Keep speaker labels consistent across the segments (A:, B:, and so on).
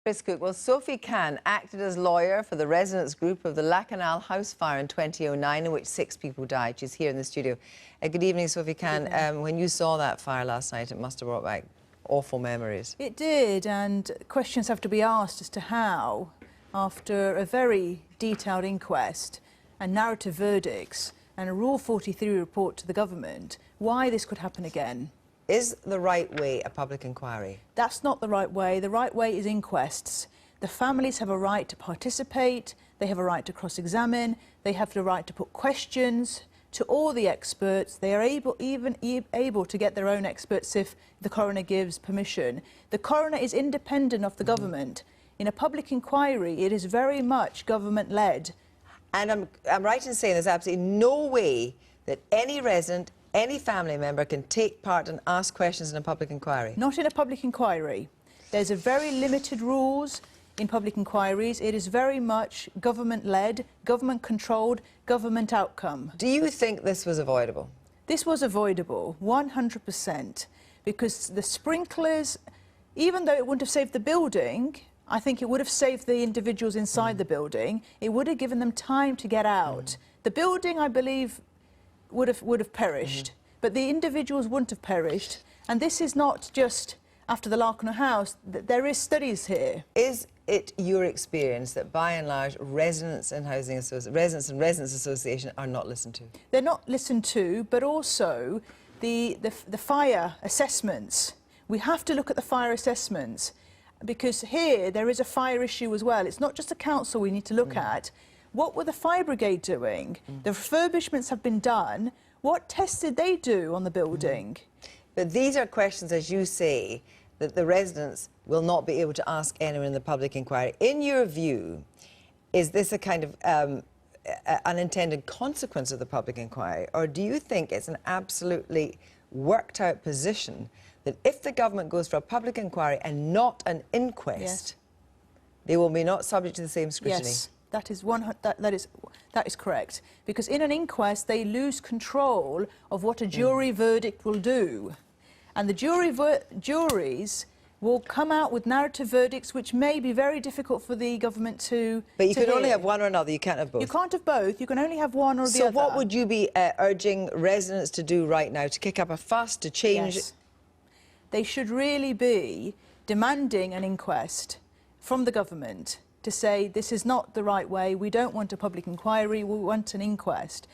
A: Chris Cook. Well, Sophie Khan acted as lawyer for the residents group of the Lacanal house fire in 2009, in which 6 people died. She's here in the studio. Good evening, Sophie Khan. When you saw that fire last night, it must have brought back awful memories.
B: It did, and questions have to be asked as to how, after a very detailed inquest and narrative verdicts and a Rule 43 report to the government, why this could happen again.
A: Is the right way a public inquiry?
B: That's not the right way. The right way is inquests. The families have a right to participate, they have a right to cross-examine, they have the right to put questions to all the experts. They are able to get their own experts if the coroner gives permission. The coroner is independent of the government. In a public inquiry, it is very much government-led.
A: And I'm right in saying there's absolutely no way that any resident, any family member can take part and ask questions in a public inquiry?
B: Not in a public inquiry. There's a very limited rules in public inquiries. It is very much government-led, government-controlled, government outcome.
A: Do you think this was avoidable?
B: This was avoidable, 100%, because the sprinklers, even though it wouldn't have saved the building, I think it would have saved the individuals inside the building. It would have given them time to get out. The building, I believe, would have perished, but the individuals wouldn't have perished. And this is not just after the Lacanal house. There is studies here.
A: Is it your experience that, by and large, residents and residents association are not listened to?
B: They're not listened to, but also the fire assessments. We have to look at the fire assessments, because here there is a fire issue as well. It's not just a council we need to look at. What were the fire brigade doing? The refurbishments have been done. What tests did they do on the building?
A: But these are questions, as you say, that the residents will not be able to ask anyone in the public inquiry. In your view, is this a kind of unintended consequence of the public inquiry, or do you think it's an absolutely worked out position that if the government goes for a public inquiry and not an inquest, they will be not subject to the same scrutiny?
B: Yes. That is correct, because in an inquest they lose control of what a jury verdict will do, and the juries will come out with narrative verdicts which may be very difficult for the government to
A: But you can
B: hear.
A: only have one or another, you can't have both.
B: You can't have both, you can only have one or the other.
A: So what would you be urging residents to do right now, to kick up a fuss, to change?
B: Yes. They should really be demanding an inquest from the government to say this is not the right way, we don't want a public inquiry, we want an inquest.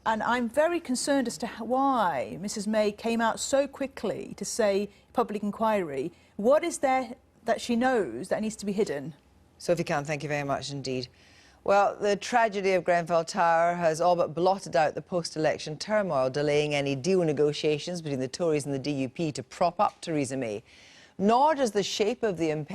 B: And I'm very concerned as to why Mrs May came out so quickly to say public inquiry. What is there that she knows that needs to be hidden?
A: Sophie Khan, thank you very much indeed. Well, the tragedy of Grenfell Tower has all but blotted out the post-election turmoil, delaying any deal negotiations between the Tories and the DUP to prop up Theresa May. Nor does the shape of the